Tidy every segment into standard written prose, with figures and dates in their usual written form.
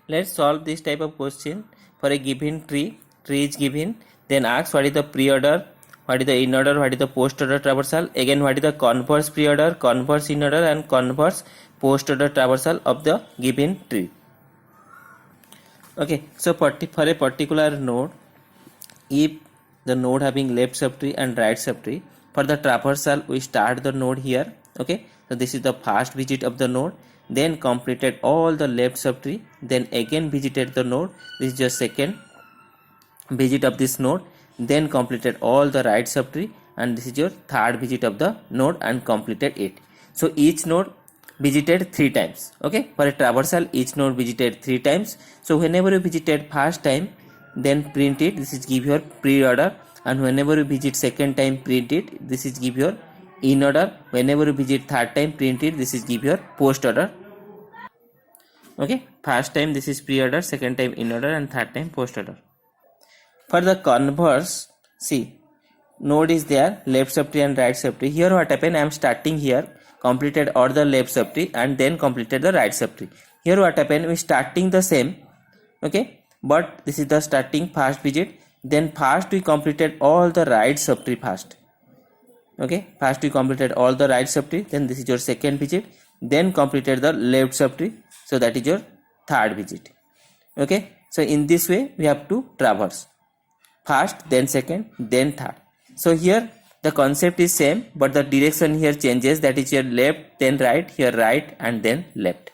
Let's solve this type of question for a given tree. Tree is given. Then ask what is the pre-order, what is the in-order, what is the post-order traversal. Again, what is the converse pre-order, converse in-order, and converse post-order traversal of the given tree. Okay, so for a particular node, if the node having left subtree and right subtree, for the traversal we start the node here. Okay, so this is the first visit of the node, then completed all the left subtree, then again visited the node. This is your second visit of this node, then completed all the right subtree, and this is your third visit of the node and completed it. So each node visited 3 times. Okay, for a traversal each node visited 3 times. So whenever you visited first time, then print it, this is give your pre-order, and whenever you visit second time, print it, this is give your in order. Whenever you visit third time, print it, this is give your post order. Okay, first time this is pre-order, second time in order, and third time post order. For the converse, see, node is there, left subtree and right subtree. Here what happened, I am starting here, completed all the left subtree and then completed the right subtree. Here what happened, we starting the same. Okay, but this is the starting first visit, then first we completed all the right subtree first. Okay, first we completed all the right subtree, then this is your second visit, then completed the left subtree, so that is your third visit. Okay, so in this way we have to traverse first, then second, then third. So here the concept is same, but the direction here changes, that is your left, then right, here right, and then left.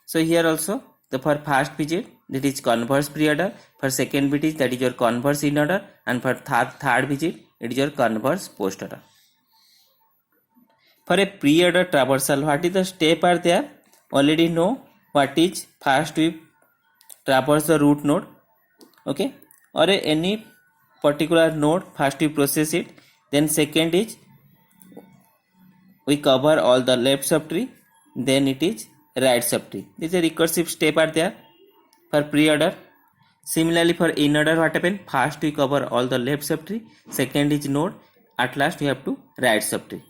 So here also, the for first visit, that is converse pre-order, for second visit, that is your converse in order, and for third visit, it is your converse post order. For a pre-order traversal, what is the step are there? Already know what is. First we traverse the root node, okay, or any particular node, first we process it, then second is we cover all the left subtree, then it is right subtree. This is a recursive step are there for pre-order. Similarly for in order, what happened? First we cover all the left subtree, second is node, at last we have to right subtree.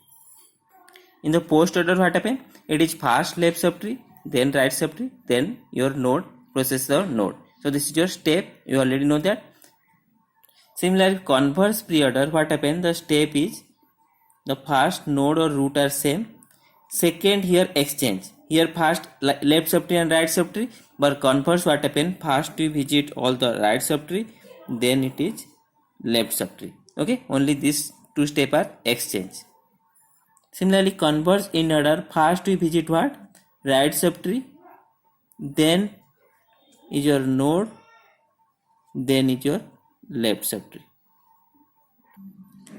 In the post order, what happened? It is first left subtree, then right subtree, then your node, process the node. So this is your step, you already know that. Similarly, converse pre-order, what happened? The step is the first node or root are same, second here exchange. Here first left subtree and right subtree, but converse what happened? First we visit all the right subtree, then it is left subtree. Okay, only these two steps are exchange. Similarly, converse in order, first we visit what? Right subtree, then is your node, then is your left subtree.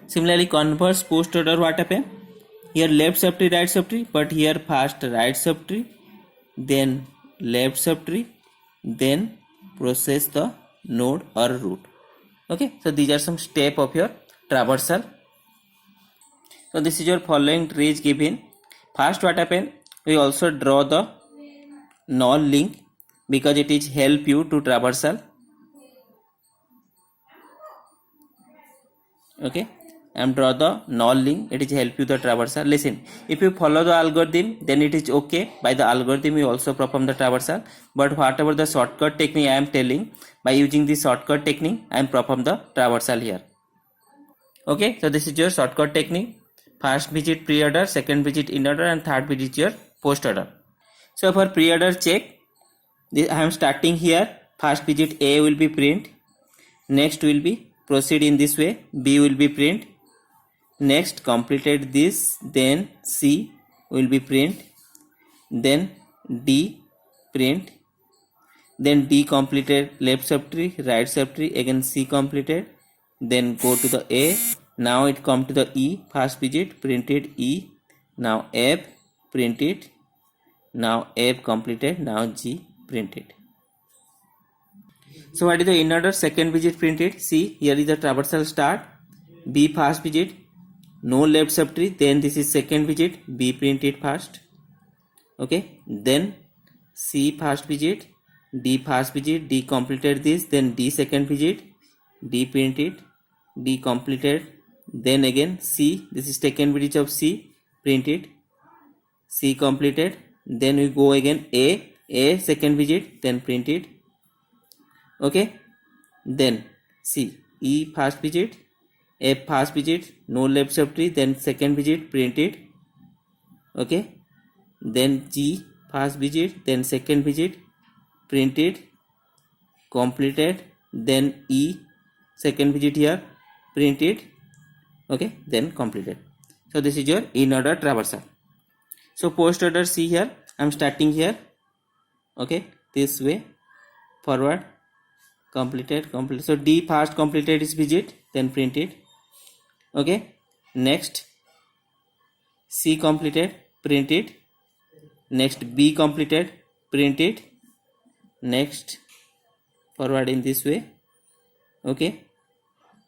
Similarly, converse post order, what happened? Here left subtree, right subtree, but here first right subtree, then left subtree, then process the node or root. Okay, so these are some steps of your traversal. So this is your following tree is given. First what happened? We also draw the null link because it is help you to traversal. Okay, and draw the null link, it is help you the traversal. Listen, if you follow the algorithm, then it is okay. By the algorithm you also perform the traversal, but whatever the shortcut technique I am telling, by using this shortcut technique I am perform the traversal here. Okay, so this is your shortcut technique. First visit pre-order, second visit in order, and third visit your post order. So for pre-order check, I am starting here. First visit A will be print, next will be proceed in this way, B will be print, next completed this, then C will be print, then D print, then D completed left subtree, right subtree, again C completed, then go to the A. Now it come to the E, first visit printed E, now F printed, now F completed, now G printed. So what is the in order? Second visit printed. See, here is the traversal start. B first visit, no left subtree, then this is second visit, B printed first. Okay, then C first visit, D first visit, D completed this, then D second visit, D printed, D completed, then again C, this is second visit of C, printed, C completed, then we go again A A second digit, then print it. Okay, then C, E first digit, F first digit, no left subtree, then second digit, print it. Okay, then G first digit, then second digit, print it, completed, then E second digit here, print it. Okay, then completed. So this is your in order traversal. So post order, see here, I'm starting here. Okay, this way, forward, completed. So D first completed is digit, then print it. Okay, next C completed, print it. Next B completed, print it. Next forward in this way. Okay,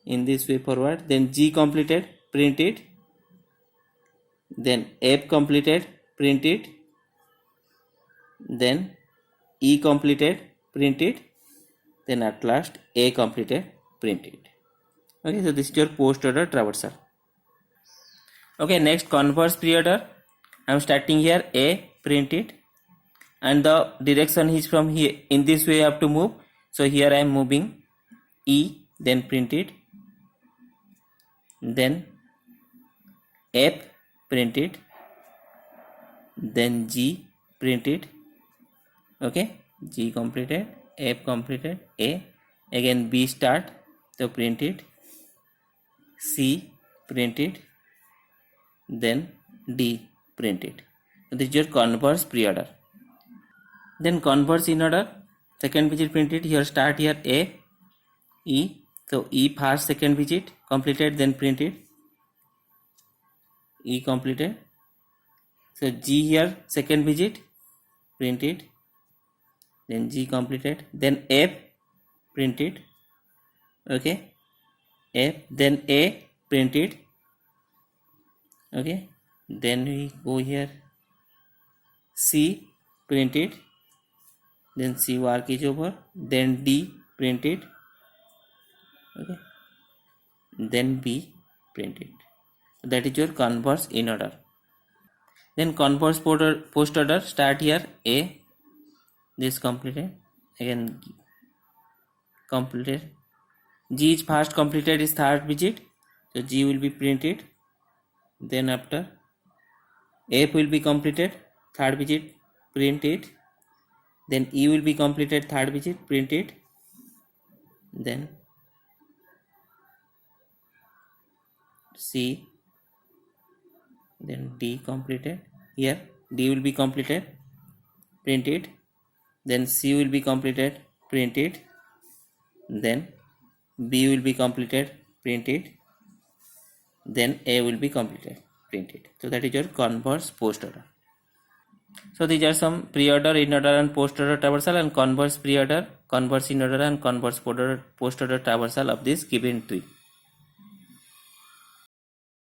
in this way forward. Then G completed, print it. Then F completed, print it. Then E completed, print it. Then at last A completed, print it. Okay, so this is your post order traversal. Okay, next converse pre-order. I am starting here, A, print it, and the direction is from here. In this way I have to move. So here I am moving E, then print it. Then F, print it. Then G, print it. Okay, G completed, F completed, A, again B start, so print it. C, print it. Then D, print it. So this is your converse pre-order. Then converse in order, second digit printed, here start here A, E, so E first second digit completed, then print it. E completed. So G here second digit, print it. Then G completed. Then F, print it. Okay, F, then A, print it. Okay, then we go here, C, print it. Then C work is over. Then D, print it. Okay, then B, print it. That is your converse in order. Then converse post order, start here A, this completed, again completed. G is first completed is third digit, so G will be printed. Then after F will be completed, third digit, print it. Then E will be completed, third digit, print it. Then C, then D completed. Here D will be completed, print it. Then C will be completed, print it. Then B will be completed, print it. Then A will be completed, print it. So that is your converse post order. So these are some pre-order, in-order and post-order traversal, and converse pre-order, converse in-order and converse post-order traversal of this given tree.